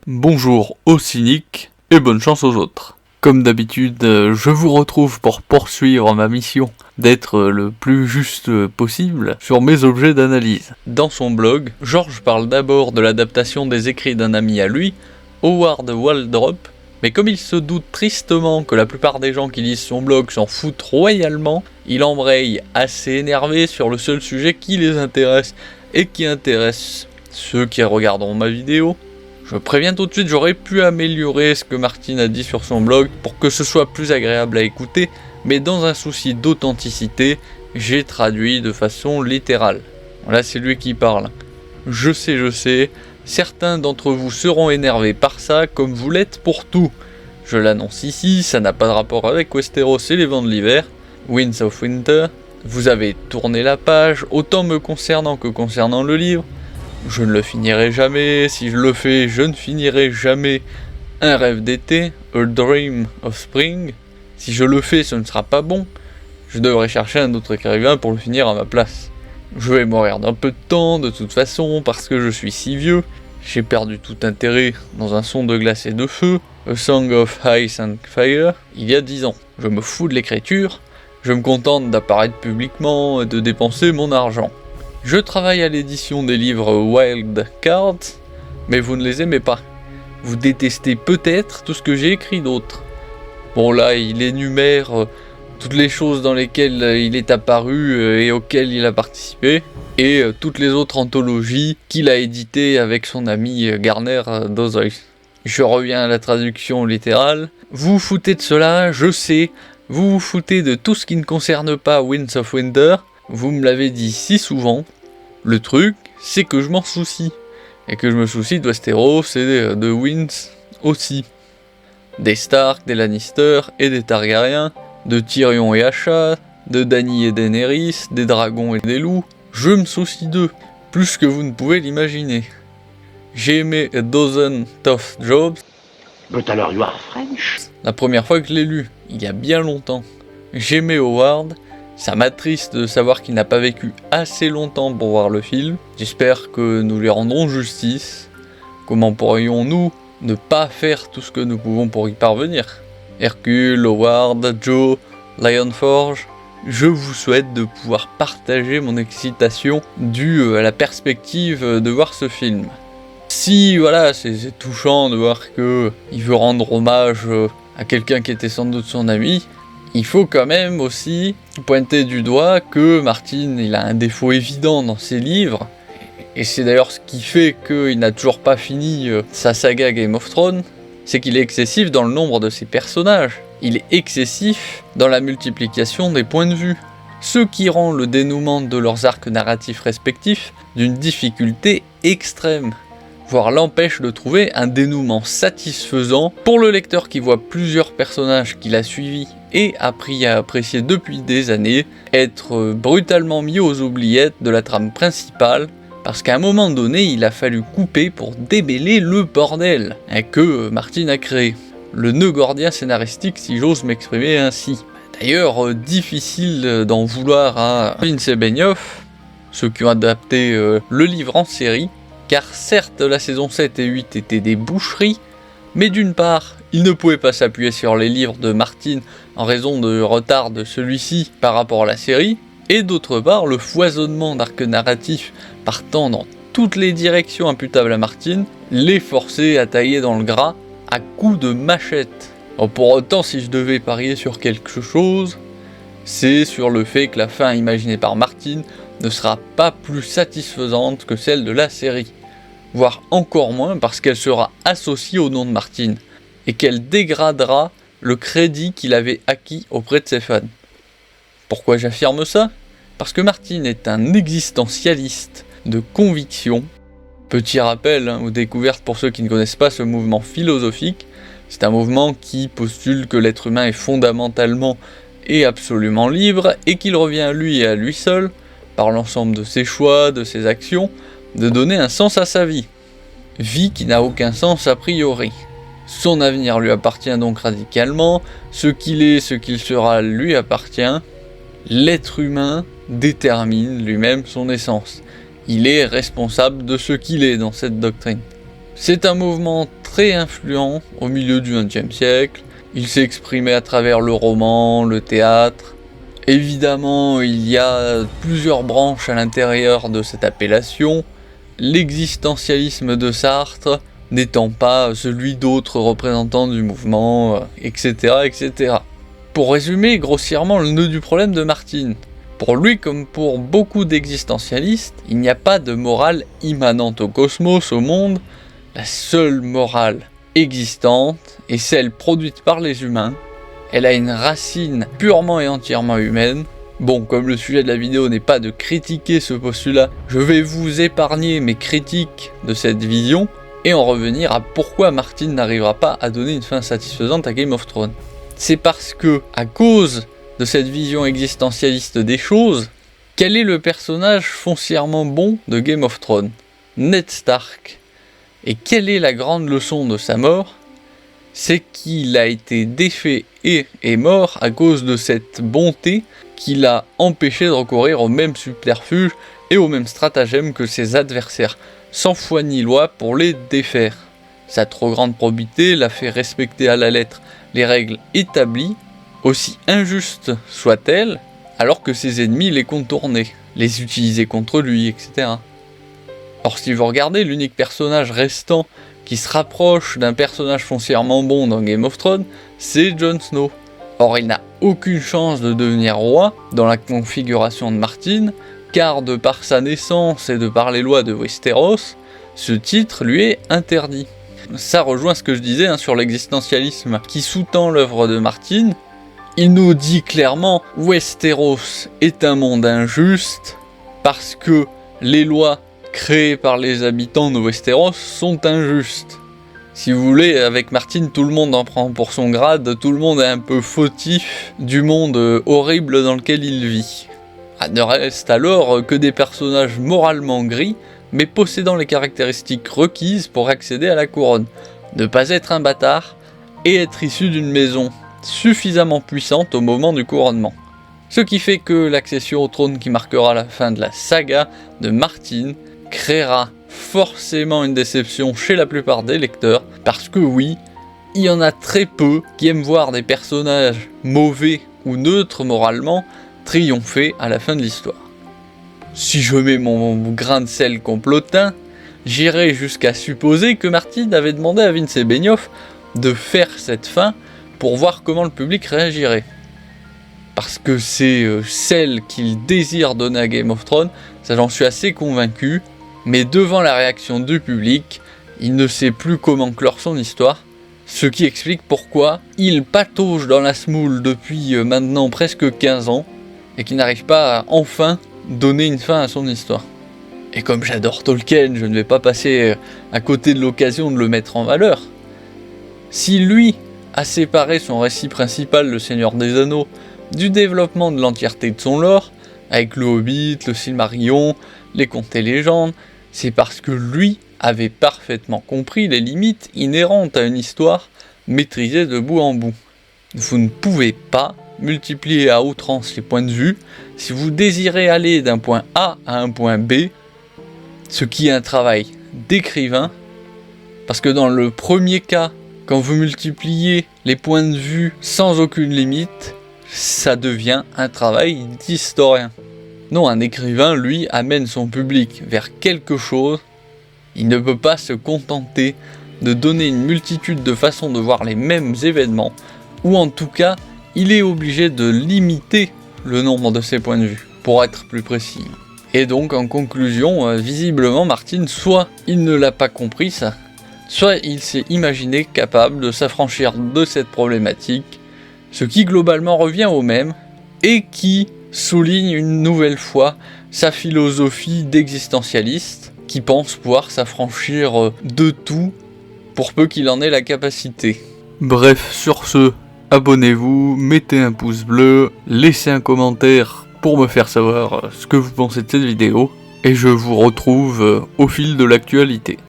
Bonjour aux cyniques et bonne chance aux autres. Comme d'habitude, je vous retrouve pour poursuivre ma mission d'être le plus juste possible sur mes objets d'analyse. Dans son blog, George parle d'abord de l'adaptation des écrits d'un ami à lui, Howard Waldrop, mais comme il se doute tristement que la plupart des gens qui lisent son blog s'en foutent royalement, il embraye assez énervé sur le seul sujet qui les intéresse et qui intéresse ceux qui regarderont ma vidéo. Je préviens tout de suite, j'aurais pu améliorer ce que Martin a dit sur son blog pour que ce soit plus agréable à écouter, mais dans un souci d'authenticité, j'ai traduit de façon littérale. Voilà, c'est lui qui parle. Je sais, certains d'entre vous seront énervés par ça, comme vous l'êtes pour tout. Je l'annonce ici, ça n'a pas de rapport avec Westeros et les vents de l'hiver, Winds of Winter. Vous avez tourné la page, autant me concernant que concernant le livre. Je ne le finirai jamais, si je le fais, je ne finirai jamais un rêve d'été, a dream of spring. Si je le fais, ce ne sera pas bon. Je devrais chercher un autre écrivain pour le finir à ma place. Je vais mourir d'un peu de temps, de toute façon, parce que je suis si vieux. J'ai perdu tout intérêt dans un son de glace et de feu, A Song of Ice and Fire, il y a 10 ans. Je me fous de l'écriture, je me contente d'apparaître publiquement et de dépenser mon argent. Je travaille à l'édition des livres Wild Cards, mais vous ne les aimez pas. Vous détestez peut-être tout ce que j'ai écrit d'autre. Bon là, il énumère toutes les choses dans lesquelles il est apparu et auxquelles il a participé, et toutes les autres anthologies qu'il a éditées avec son ami Garner Dozois. Je reviens à la traduction littérale. Vous vous foutez de cela, je sais. Vous vous foutez de tout ce qui ne concerne pas Winds of Winter. Vous me l'avez dit si souvent, le truc, c'est que je m'en soucie. Et que je me soucie de Westeros et de Winds aussi. Des Stark, des Lannister et des Targaryens, de Tyrion et Asha, de Dany et Daenerys, des dragons et des loups. Je me soucie d'eux, plus que vous ne pouvez l'imaginer. J'ai aimé A Dozen Tough Jobs. But alors you are French? La première fois que je l'ai lu, il y a bien longtemps. J'aimais Howard. Ça m'attriste de savoir qu'il n'a pas vécu assez longtemps pour voir le film. J'espère que nous lui rendrons justice. Comment pourrions-nous ne pas faire tout ce que nous pouvons pour y parvenir? Hercule, Howard, Joe, Lionforge, je vous souhaite de pouvoir partager mon excitation due à la perspective de voir ce film. Si voilà, c'est touchant de voir qu'il veut rendre hommage à quelqu'un qui était sans doute son ami, il faut quand même aussi pointer du doigt que Martin il a un défaut évident dans ses livres, et c'est d'ailleurs ce qui fait qu'il n'a toujours pas fini sa saga Game of Thrones, c'est qu'il est excessif dans le nombre de ses personnages, il est excessif dans la multiplication des points de vue, ce qui rend le dénouement de leurs arcs narratifs respectifs d'une difficulté extrême, voire l'empêche de trouver un dénouement satisfaisant pour le lecteur qui voit plusieurs personnages qu'il a suivis et appris à apprécier depuis des années, être brutalement mis aux oubliettes de la trame principale, parce qu'à un moment donné, il a fallu couper pour démêler le bordel que Martin a créé. Le nœud gordien scénaristique, si j'ose m'exprimer ainsi. D'ailleurs, difficile d'en vouloir à Vince et Benioff, ceux qui ont adapté le livre en série, car certes la saison 7 et 8 étaient des boucheries, mais d'une part, il ne pouvait pas s'appuyer sur les livres de Martin en raison de retard de celui-ci par rapport à la série, et d'autre part, le foisonnement d'arcs narratifs partant dans toutes les directions imputables à Martin les forçait à tailler dans le gras à coups de machette. Pour autant, si je devais parier sur quelque chose, c'est sur le fait que la fin imaginée par Martin ne sera pas plus satisfaisante que celle de la série, voire encore moins parce qu'elle sera associée au nom de Martin, et qu'elle dégradera le crédit qu'il avait acquis auprès de ses fans. Pourquoi j'affirme ça? Parce que Martin est un existentialiste de conviction. Petit rappel ou découverte pour ceux qui ne connaissent pas ce mouvement philosophique, c'est un mouvement qui postule que l'être humain est fondamentalement et absolument libre, et qu'il revient à lui et à lui seul, par l'ensemble de ses choix, de ses actions, de donner un sens à sa vie. Vie qui n'a aucun sens a priori. Son avenir lui appartient donc radicalement, ce qu'il est, ce qu'il sera lui appartient. L'être humain détermine lui-même son essence. Il est responsable de ce qu'il est dans cette doctrine. C'est un mouvement très influent au milieu du XXe siècle. Il s'est exprimé à travers le roman, le théâtre. Évidemment, il y a plusieurs branches à l'intérieur de cette appellation, l'existentialisme de Sartre n'étant pas celui d'autres représentants du mouvement, etc., etc. Pour résumer grossièrement le nœud du problème de Martine, pour lui comme pour beaucoup d'existentialistes, il n'y a pas de morale immanente au cosmos, au monde. La seule morale existante est celle produite par les humains. Elle a une racine purement et entièrement humaine. Bon, comme le sujet de la vidéo n'est pas de critiquer ce postulat, je vais vous épargner mes critiques de cette vision et en revenir à pourquoi Martine n'arrivera pas à donner une fin satisfaisante à Game of Thrones. C'est parce que, à cause de cette vision existentialiste des choses, quel est le personnage foncièrement bon de Game of Thrones? Ned Stark. Et quelle est la grande leçon de sa mort? C'est qu'il a été défait et est mort à cause de cette bonté qui l'a empêché de recourir au même subterfuge et au même stratagème que ses adversaires, sans foi ni loi pour les défaire. Sa trop grande probité l'a fait respecter à la lettre les règles établies, aussi injustes soient-elles, alors que ses ennemis les contournaient, les utilisaient contre lui, etc. Or si vous regardez, l'unique personnage restant qui se rapproche d'un personnage foncièrement bon dans Game of Thrones, c'est Jon Snow. Or il n'a aucune chance de devenir roi dans la configuration de Martine, car de par sa naissance et de par les lois de Westeros, ce titre lui est interdit. Ça rejoint ce que je disais sur l'existentialisme qui sous-tend l'œuvre de Martine. Il nous dit clairement « Westeros est un monde injuste parce que les lois créées par les habitants de Westeros sont injustes. » Si vous voulez, avec Martine, tout le monde en prend pour son grade, tout le monde est un peu fautif du monde horrible dans lequel il vit. Ne reste alors que des personnages moralement gris, mais possédant les caractéristiques requises pour accéder à la couronne. Ne pas être un bâtard, et être issu d'une maison suffisamment puissante au moment du couronnement. Ce qui fait que l'accession au trône qui marquera la fin de la saga de Martine créera forcément une déception chez la plupart des lecteurs, parce que oui, il y en a très peu qui aiment voir des personnages mauvais ou neutres moralement triompher à la fin de l'histoire. Si je mets mon grain de sel complotin, j'irai jusqu'à supposer que Martine avait demandé à Vince Benioff de faire cette fin pour voir comment le public réagirait. Parce que c'est celle qu'il désire donner à Game of Thrones, ça j'en suis assez convaincu, mais devant la réaction du public, il ne sait plus comment clore son histoire, ce qui explique pourquoi il patauge dans la semoule depuis maintenant presque 15 ans, et qu'il n'arrive pas à enfin donner une fin à son histoire. Et comme j'adore Tolkien, je ne vais pas passer à côté de l'occasion de le mettre en valeur. Si lui a séparé son récit principal, le Seigneur des Anneaux, du développement de l'entièreté de son lore, avec le Hobbit, le Silmarillion, les contes et légendes, c'est parce que lui avait parfaitement compris les limites inhérentes à une histoire maîtrisée de bout en bout. Vous ne pouvez pas multiplier à outrance les points de vue si vous désirez aller d'un point A à un point B, ce qui est un travail d'écrivain, parce que dans le premier cas, quand vous multipliez les points de vue sans aucune limite, ça devient un travail d'historien. Non, un écrivain, lui, amène son public vers quelque chose. Il ne peut pas se contenter de donner une multitude de façons de voir les mêmes événements, ou en tout cas, il est obligé de limiter le nombre de ses points de vue, pour être plus précis. Et donc, en conclusion, visiblement, Martine, soit il ne l'a pas compris ça, soit il s'est imaginé capable de s'affranchir de cette problématique, ce qui globalement revient au même, et qui souligne une nouvelle fois sa philosophie d'existentialiste, qui pense pouvoir s'affranchir de tout, pour peu qu'il en ait la capacité. Bref, sur ce, abonnez-vous, mettez un pouce bleu, laissez un commentaire pour me faire savoir ce que vous pensez de cette vidéo, et je vous retrouve au fil de l'actualité.